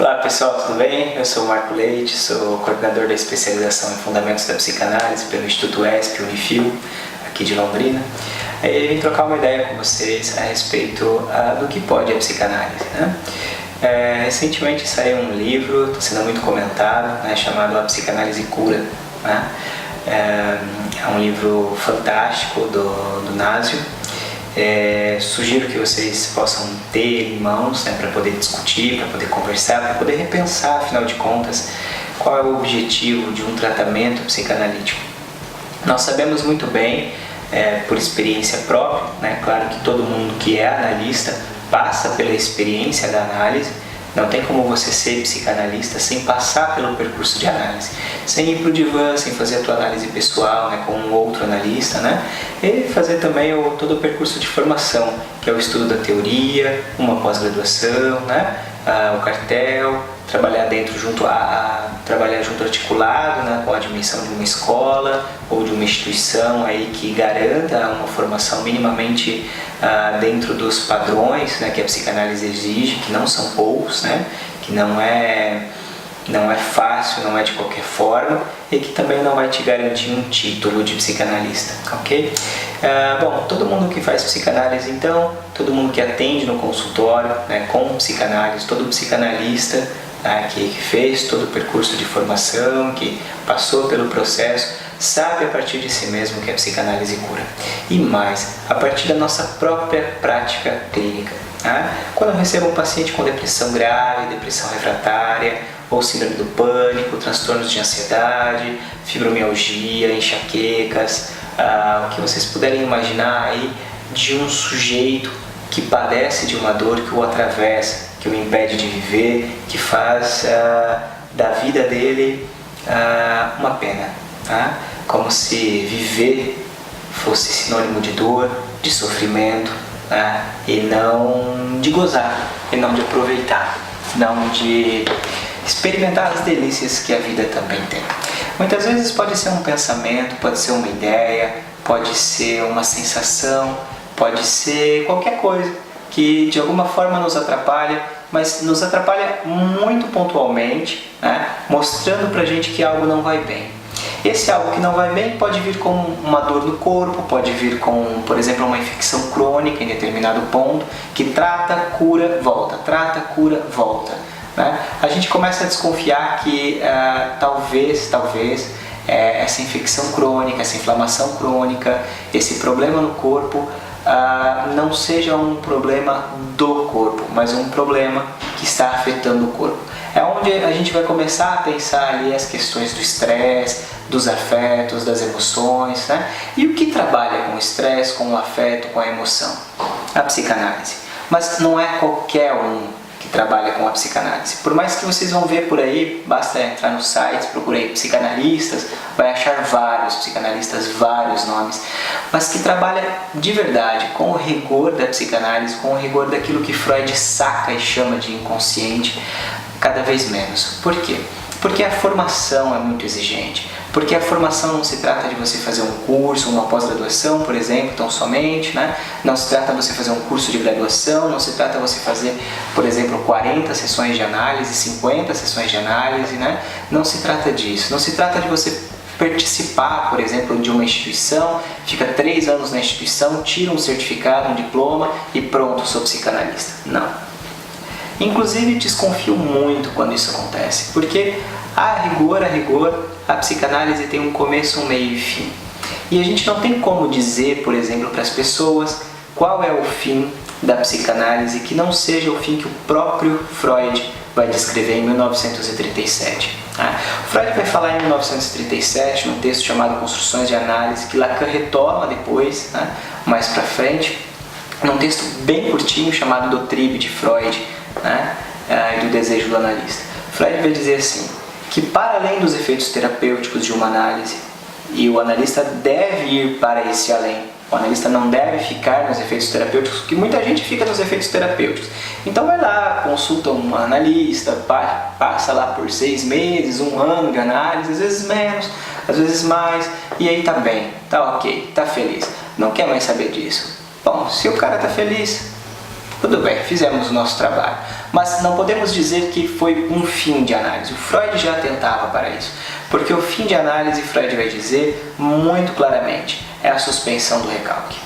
Olá pessoal, tudo bem? Eu sou o Marco Leite, sou coordenador da especialização em Fundamentos da Psicanálise pelo Instituto ESP Unifil, aqui de Londrina. Eu vim trocar uma ideia com vocês a respeito do que pode a psicanálise, né? Recentemente saiu um livro, está sendo muito comentado, né, chamado A Psicanálise Cura, né? É um livro fantástico do Nasio. Sugiro que vocês possam ter em mãos, né, para poder discutir, para poder conversar, para poder repensar, afinal de contas, qual é o objetivo de um tratamento psicanalítico. Nós sabemos muito bem, por experiência própria, né, claro que todo mundo que é analista passa pela experiência da análise. Não tem como você ser psicanalista sem passar pelo percurso de análise, sem ir para o divã, sem fazer a tua análise pessoal, né, com um outro analista, né, e fazer também todo o percurso de formação, que é o estudo da teoria, uma pós-graduação, né, o cartel, trabalhar trabalhar junto articulado, né, com a admissão de uma escola ou de uma instituição aí que garanta uma formação minimamente dentro dos padrões, né, que a psicanálise exige, que não são poucos, né, que não é fácil, não é de qualquer forma e que também não vai te garantir um título de psicanalista, ok? Bom, todo mundo que faz psicanálise, então, todo mundo que atende no consultório, né, com psicanálise, todo psicanalista, né, que fez todo o percurso de formação, que passou pelo processo, sabe a partir de si mesmo que a psicanálise cura. E mais, a partir da nossa própria prática clínica. Né? Quando eu recebo um paciente com depressão grave, depressão refratária, ou síndrome do pânico, transtornos de ansiedade, fibromialgia, enxaquecas, o que vocês puderem imaginar aí de um sujeito que padece de uma dor que o atravessa, que o impede de viver, que faz da vida dele uma pena, tá? Como se viver fosse sinônimo de dor, de sofrimento, né? E não de gozar, e não de aproveitar, não de experimentar as delícias que a vida também tem. Muitas vezes pode ser um pensamento, pode ser uma ideia, pode ser uma sensação, pode ser qualquer coisa que de alguma forma nos atrapalha, mas nos atrapalha muito pontualmente, né? Mostrando pra gente que algo não vai bem. Esse algo que não vai bem pode vir com uma dor no corpo, pode vir com, por exemplo, uma infecção crônica em determinado ponto, que trata, cura, volta, trata, cura, volta. Né? A gente começa a desconfiar que talvez essa infecção crônica, essa inflamação crônica, esse problema no corpo não seja um problema do corpo, mas um problema que está afetando o corpo. É onde a gente vai começar a pensar ali as questões do estresse, dos afetos, das emoções, né? E o que trabalha com o estresse, com o afeto, com a emoção? A psicanálise. Mas não é qualquer um que trabalha com a psicanálise. Por mais que vocês vão ver por aí, basta entrar nos sites, procurei psicanalistas, vai achar vários psicanalistas, vários nomes, mas que trabalha de verdade com o rigor da psicanálise, com o rigor daquilo que Freud saca e chama de inconsciente, cada vez menos. Por quê? Porque a formação é muito exigente. Porque a formação não se trata de você fazer um curso, uma pós-graduação, por exemplo, tão somente, né? Não se trata de você fazer um curso de graduação, não se trata de você fazer, por exemplo, 40 sessões de análise, 50 sessões de análise, né? Não se trata disso. Não se trata de você participar, por exemplo, de uma instituição, fica 3 anos na instituição, tira um certificado, um diploma e pronto, sou psicanalista. Não. Inclusive, desconfio muito quando isso acontece, porque a rigor, a psicanálise tem um começo, um meio e fim. E a gente não tem como dizer, por exemplo, para as pessoas qual é o fim da psicanálise que não seja o fim que o próprio Freud vai descrever em 1937. Freud vai falar em 1937, num texto chamado Construções de Análise, que Lacan retoma depois, mais para frente, num texto bem curtinho chamado Do Tribe de Freud, e do desejo do analista. Freud vai dizer assim, que para além dos efeitos terapêuticos de uma análise, e o analista deve ir para esse além, o analista não deve ficar nos efeitos terapêuticos, porque muita gente fica nos efeitos terapêuticos. Então vai lá, consulta um analista, passa lá por 6 meses, 1 ano de análise, às vezes menos, às vezes mais, e aí tá bem, tá ok, tá feliz, não quer mais saber disso. Bom, se o cara tá feliz, Tudo bem, fizemos o nosso trabalho, mas não podemos dizer que foi um fim de análise. O Freud já atentava para isso, porque o fim de análise, Freud vai dizer muito claramente, é a suspensão do recalque.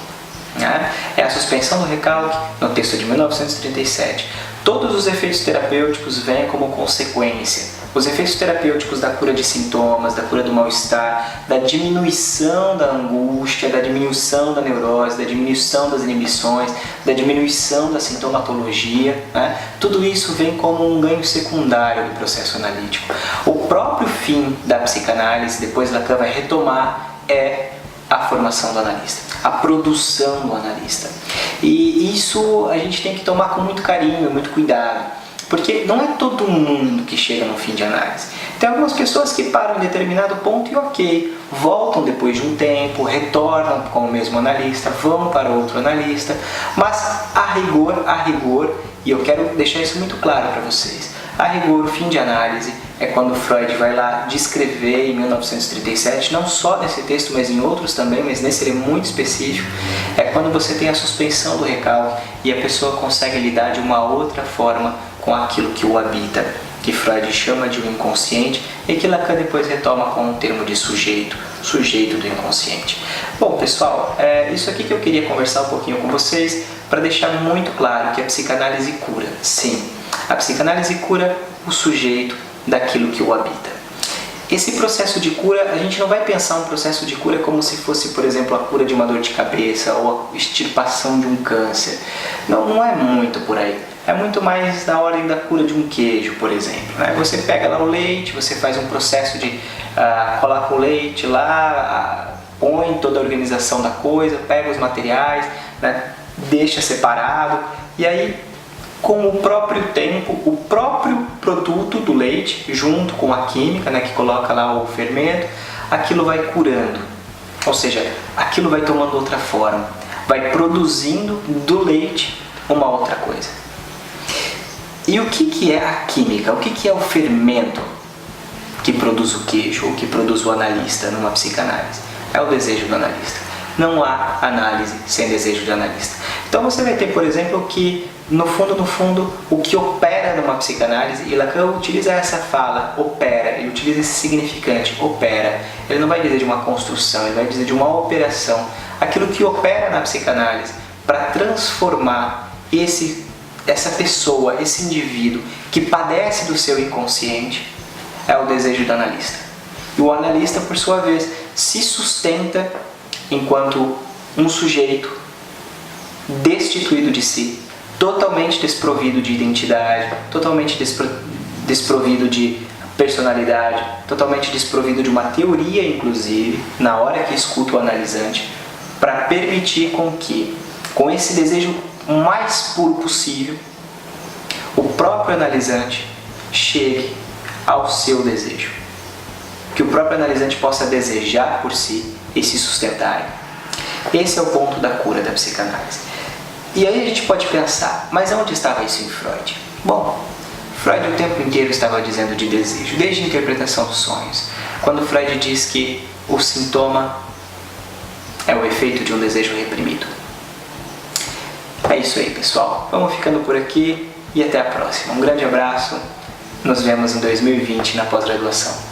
É a suspensão do recalque no texto de 1937. Todos os efeitos terapêuticos vêm como consequência. Os efeitos terapêuticos da cura de sintomas, da cura do mal-estar, da diminuição da angústia, da diminuição da neurose, da diminuição das inibições, da diminuição da sintomatologia, tudo isso vem como um ganho secundário do processo analítico. O próprio fim da psicanálise, depois Lacan vai retomar, é a formação do analista, a produção do analista. E isso a gente tem que tomar com muito carinho, muito cuidado. Porque não é todo mundo que chega no fim de análise. Tem algumas pessoas que param em determinado ponto e ok, voltam depois de um tempo, retornam com o mesmo analista, vão para outro analista, mas a rigor, e eu quero deixar isso muito claro para vocês, a rigor, o fim de análise é quando Freud vai lá descrever em 1937, não só nesse texto, mas em outros também, mas nesse ele é muito específico, é quando você tem a suspensão do recalque e a pessoa consegue lidar de uma outra forma com aquilo que o habita, que Freud chama de um inconsciente e que Lacan depois retoma com o termo de sujeito do inconsciente. Bom, pessoal, é isso aqui que eu queria conversar um pouquinho com vocês para deixar muito claro que a psicanálise cura. Sim, a psicanálise cura o sujeito daquilo que o habita. Esse processo de cura, a gente não vai pensar um processo de cura como se fosse, por exemplo, a cura de uma dor de cabeça ou a extirpação de um câncer. Não é muito por aí. É muito mais na ordem da cura de um queijo, por exemplo. Você pega lá o leite, você faz um processo de coloca o leite lá, põe toda a organização da coisa, pega os materiais, deixa separado e aí com o próprio tempo, o próprio produto do leite, junto com a química, que coloca lá o fermento, aquilo vai curando. Ou seja, aquilo vai tomando outra forma, vai produzindo do leite uma outra coisa. E o que é a química? O que é o fermento que produz o queijo ou que produz o analista numa psicanálise? É o desejo do analista. Não há análise sem desejo do analista. Então você vai ter, por exemplo, que no fundo, o que opera numa psicanálise, e Lacan utiliza essa fala, opera, ele utiliza esse significante, opera. Ele não vai dizer de uma construção, ele vai dizer de uma operação. Aquilo que opera na psicanálise para transformar essa pessoa, esse indivíduo que padece do seu inconsciente, é o desejo do analista. E o analista, por sua vez, se sustenta enquanto um sujeito destituído de si, totalmente desprovido de identidade, totalmente desprovido de personalidade, totalmente desprovido de uma teoria, inclusive, na hora que escuta o analisante, para permitir com que, com esse desejo mais puro possível, o próprio analisante chegue ao seu desejo. Que o próprio analisante possa desejar por si e se sustentar. Esse é o ponto da cura da psicanálise. E aí a gente pode pensar, mas onde estava isso em Freud? Bom, Freud o tempo inteiro estava dizendo de desejo, desde a interpretação dos sonhos. Quando Freud diz que o sintoma é o efeito de um desejo reprimido. É isso aí, pessoal. Vamos ficando por aqui e até a próxima. Um grande abraço. Nos vemos em 2020 na pós-graduação.